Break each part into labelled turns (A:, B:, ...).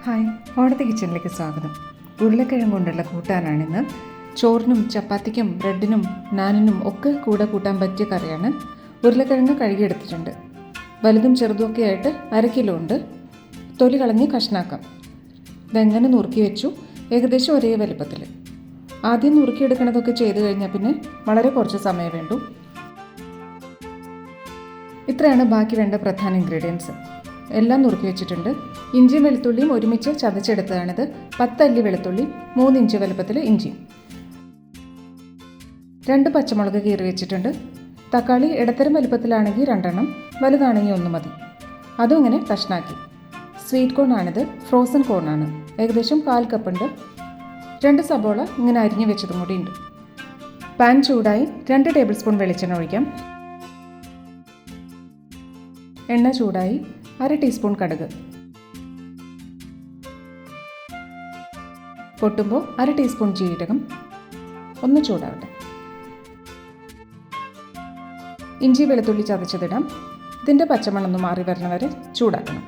A: Hi, ഓണത്തെ കിച്ചണിലേക്ക് സ്വാഗതം. ഉരുളക്കിഴങ്ങ് കൊണ്ടുള്ള കൂട്ടാനാണിന്ന്. ചോറിനും ചപ്പാത്തിക്കും ബ്രെഡിനും നാനിനും ഒക്കെ കൂടെ കൂട്ടാൻ പറ്റിയ കറിയാണ്. ഉരുളക്കിഴങ്ങ് കഴുകിയെടുത്തിട്ടുണ്ട്. വലുതും ചെറുതുമൊക്കെ ആയിട്ട് 1/2 കിലോ ഉണ്ട്. തൊലി കളഞ്ഞ് കഷ്ണാക്കാം. ഇതെങ്ങനെ നുറുക്കി വെച്ചു, ഏകദേശം ഒരേ വലുപ്പത്തിൽ. ആദ്യം നുറുക്കിയെടുക്കണതൊക്കെ ചെയ്ത് കഴിഞ്ഞാൽ പിന്നെ വളരെ കുറച്ച് സമയം വേണ്ടു. ഇത്രയാണ് ബാക്കി വേണ്ട പ്രധാന ഇൻഗ്രീഡിയൻസ്. എല്ലാം നുറുക്കി വെച്ചിട്ടുണ്ട്. ഇഞ്ചിയും വെളുത്തുള്ളിയും ഒരുമിച്ച് ചതച്ചെടുത്തതാണിത്. 10 അല്ലി വെളുത്തുള്ളി, 3 ഇഞ്ച് വലുപ്പത്തിൽ ഇഞ്ചിയും, 2 പച്ചമുളക് കീറി വെച്ചിട്ടുണ്ട്. തക്കാളി ഇടത്തരം വലുപ്പത്തിലാണെങ്കിൽ 2 എണ്ണം, വലുതാണെങ്കിൽ 1 മതി. അതും ഇങ്ങനെ കഷ്ണാക്കി. സ്വീറ്റ് കോൺ ആണിത്, ഫ്രോസൺ കോണാണ്. ഏകദേശം 1/4 കപ്പുണ്ട്. 2 സബോള ഇങ്ങനെ അരിഞ്ഞു വെച്ചതും കൂടി ഉണ്ട്. പാൻ ചൂടായി 2 ടേബിൾ സ്പൂൺ വെളിച്ചെണ്ണ ഒഴിക്കാം. എണ്ണ ചൂടായി 1/2 ടീസ്പൂൺ കടുക്, പൊട്ടുമ്പോൾ 1/2 ടീസ്പൂൺ ജീരകം. ഒന്ന് ചൂടാവട്ടെ. ഇഞ്ചി വെളുത്തുള്ളി ചതച്ചതിടാം. ഇതിൻ്റെ പച്ചമണൊന്ന് മാറി വരുന്ന വരെ ചൂടാക്കണം.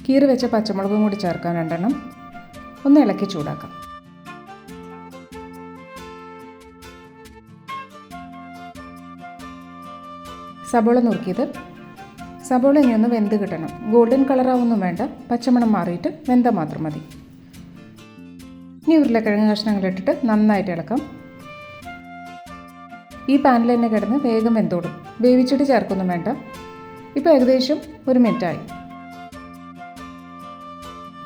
A: കീറി വെച്ച പച്ചമുളകും കൂടി ചേർക്കാൻ 2 എണ്ണം. ഒന്ന് ഇളക്കി ചൂടാക്കാം. സബോള നുറുക്കിയത്. സബോള ഇനി ഒന്ന് വെന്ത് കിട്ടണം. ഗോൾഡൻ കളറാവൊന്നും വേണ്ട, പച്ചമണം മാറിയിട്ട് വെന്താൽ മാത്രം മതി. ഇനി ഉരുളക്കിഴങ്ങ് കഷ്ണങ്ങളിട്ടിട്ട് നന്നായിട്ട് ഇളക്കാം. ഈ പാനിൽ തന്നെ കിടന്ന് വേഗം വെന്തോടും. വേവിച്ചിട്ട് ചേർക്കൊന്നും വേണ്ട. ഇപ്പോൾ ഏകദേശം 1 മിനിറ്റായി.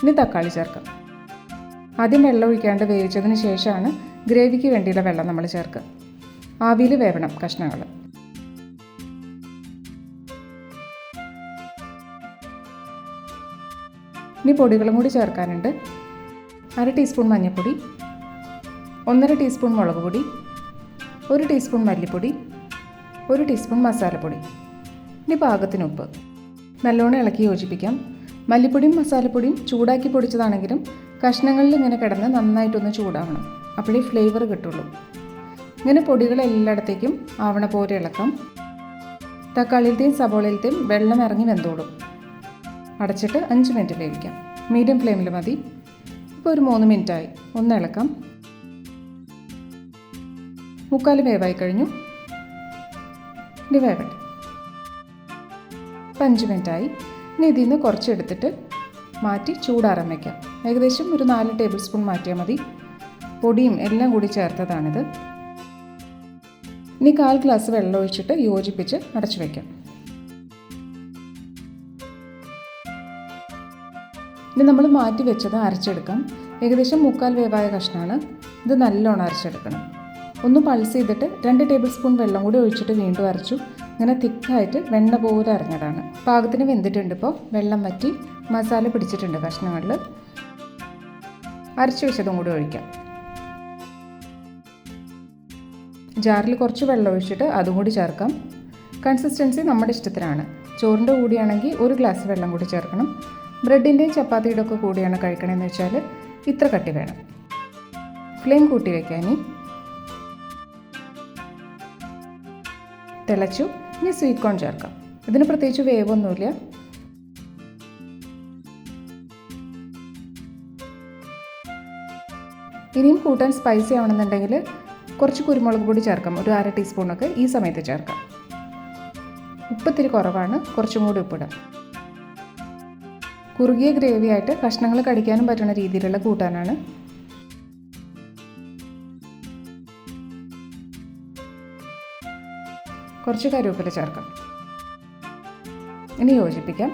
A: ഇനി തക്കാളി ചേർക്കാം. ആദ്യം വെള്ളം ഒഴിക്കാണ്ട് വേവിച്ചതിന് ശേഷമാണ് ഗ്രേവിക്ക് വേണ്ടിയുള്ള വെള്ളം നമ്മൾ ചേർക്കുക. ആവിയിൽ വേവണം കഷ്ണങ്ങൾ. ഇനി പൊടികളും കൂടി ചേർക്കാനുണ്ട്. 1/2 ടീസ്പൂൺ മഞ്ഞൾപ്പൊടി, 1/2 ടീസ്പൂൺ മുളക് പൊടി, 1 ടീസ്പൂൺ മല്ലിപ്പൊടി, 1 ടീസ്പൂൺ മസാലപ്പൊടി. ഇനി പാകത്തിന് ഉപ്പ്. നല്ലോണം ഇളക്കി യോജിപ്പിക്കാം. മല്ലിപ്പൊടിയും മസാലപ്പൊടിയും ചൂടാക്കി പൊടിച്ചതാണെങ്കിലും കഷ്ണങ്ങളിൽ ഇങ്ങനെ കിടന്ന് നന്നായിട്ടൊന്ന് ചൂടാവണം. അപ്പോഴേ ഫ്ലേവർ കിട്ടുള്ളൂ. ഇങ്ങനെ പൊടികൾ എല്ലായിടത്തേക്കും ആവണ പോലെ ഇളക്കാം. തക്കാളിയിലത്തെയും സബോളയിലത്തെയും വെള്ളം ഇറങ്ങി വെന്തോളും. അടച്ചിട്ട് 5 മിനിറ്റ് വേവിക്കാം. മീഡിയം ഫ്ലെയിമിൽ മതി. ഇപ്പോൾ ഒരു 3 മിനിറ്റായി. ഒന്ന് ഇളക്കാം. 3/4 വേവായി കഴിഞ്ഞു. ഇനി വേവട്ടെ. 5 മിനിറ്റായി. ഇനി ഇതിൽ നിന്ന് കുറച്ചെടുത്തിട്ട് മാറ്റി ചൂടാറാൻ വയ്ക്കാം. ഏകദേശം ഒരു 4 ടേബിൾ സ്പൂൺ മാറ്റിയാൽ മതി. പൊടിയും എല്ലാം കൂടി ചേർത്തതാണിത്. ഇനി 1/4 ഗ്ലാസ് വെള്ളം ഒഴിച്ചിട്ട് യോജിപ്പിച്ച് അടച്ചു വയ്ക്കാം. ഇനി നമ്മൾ മാറ്റി വെച്ചത് അരച്ചെടുക്കാം. ഏകദേശം 3/4 വേവായ കഷ്ണമാണ്. ഇത് നല്ലോണം അരച്ചെടുക്കണം. ഒന്ന് പൾസ് ചെയ്തിട്ട് 2 ടേബിൾ സ്പൂൺ വെള്ളം കൂടി ഒഴിച്ചിട്ട് വീണ്ടും അരച്ചു. ഇങ്ങനെ തിക്കായിട്ട് വെണ്ണ പോലെ അരഞ്ഞതാണ്. പാകത്തിന് വെന്തിട്ടുണ്ട്. ഇപ്പോൾ വെള്ളം വറ്റി മസാല പിടിച്ചിട്ടുണ്ട് കഷ്ണങ്ങളിൽ. അരച്ചു വെച്ചതും കൂടി ഒഴിക്കാം. ജാറിൽ കുറച്ച് വെള്ളം ഒഴിച്ചിട്ട് അതും കൂടി ചേർക്കാം. കൺസിസ്റ്റൻസി നമ്മുടെ ഇഷ്ടത്തിനാണ്. ചോറിൻ്റെ കൂടിയാണെങ്കിൽ 1 ഗ്ലാസ് വെള്ളം കൂടി ചേർക്കണം. ബ്രെഡിൻ്റെയും ചപ്പാത്തിയുടെ ഒക്കെ കൂടിയാണ് കഴിക്കണമെന്ന് വെച്ചാൽ ഇത്ര കട്ടി വേണം. ഫ്ലെയിം കൂട്ടി വയ്ക്കാൻ. തിളച്ചു. ഇനി സ്വീറ്റ് കോൺ ചേർക്കാം. ഇതിന് പ്രത്യേകിച്ച് വേവൊന്നുമില്ല. ഇനിയും കൂട്ടാൻ സ്പൈസി ആവണമെന്നുണ്ടെങ്കിൽ കുറച്ച് കുരുമുളക് പൊടി ചേർക്കാം. ഒരു 1/2 ടീസ്പൂണൊക്കെ ഈ സമയത്ത് ചേർക്കാം. ഉപ്പ് ഇത്തിരി കുറവാണ്, കുറച്ചും കൂടി ഉപ്പിടാം. കുറുകിയ ഗ്രേവി ആയിട്ട് കഷ്ണങ്ങൾ കടിക്കാനും പറ്റുന്ന രീതിയിലുള്ള കൂട്ടാനാണ്. കുറച്ച് കറിവേപ്പില ചേർക്കാം. ഇനി യോജിപ്പിക്കാം.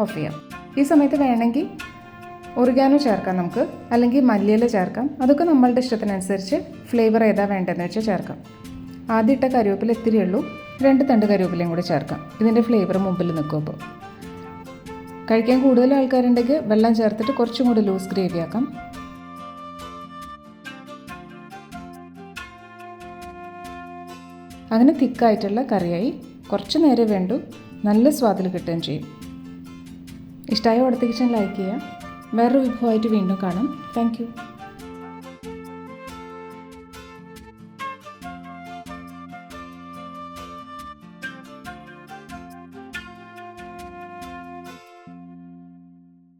A: ഓഫ് ചെയ്യാം. ഈ സമയത്ത് വേണമെങ്കിൽ ഒറിഗാനോ ചേർക്കാം നമുക്ക്, അല്ലെങ്കിൽ മല്ലിയില ചേർക്കാം. അതൊക്കെ നമ്മളുടെ ഇഷ്ടത്തിനനുസരിച്ച് ഫ്ലേവർ ഏതാ വേണ്ടതെന്ന് വെച്ചാൽ ചേർക്കാം. ആദ്യം ഇട്ട കറിവേപ്പില ഇത്തിരി ഉള്ളൂ. 2 തണ്ട് കറിവേപ്പിലയും കൂടി ചേർക്കാം. ഇതിൻ്റെ ഫ്ലേവർ മുമ്പിൽ നിൽക്കും. അപ്പോൾ കഴിക്കാൻ കൂടുതൽ ആൾക്കാരുണ്ടെങ്കിൽ വെള്ളം ചേർത്തിട്ട് കുറച്ചും കൂടി ലൂസ് ഗ്രേവി ആക്കാം. അങ്ങനെ തിക്കായിട്ടുള്ള കറിയായി. കുറച്ച് നേരം വേണ്ടു. നല്ല സ്വാദിൽ കിട്ടുകയും ചെയ്യും. ഇഷ്ടമായ ഓണത്തെ കിച്ചൺ ലൈക്ക് ചെയ്യുക. വേറൊരു വിഭവമായിട്ട് വീണ്ടും കാണാം. Thank you.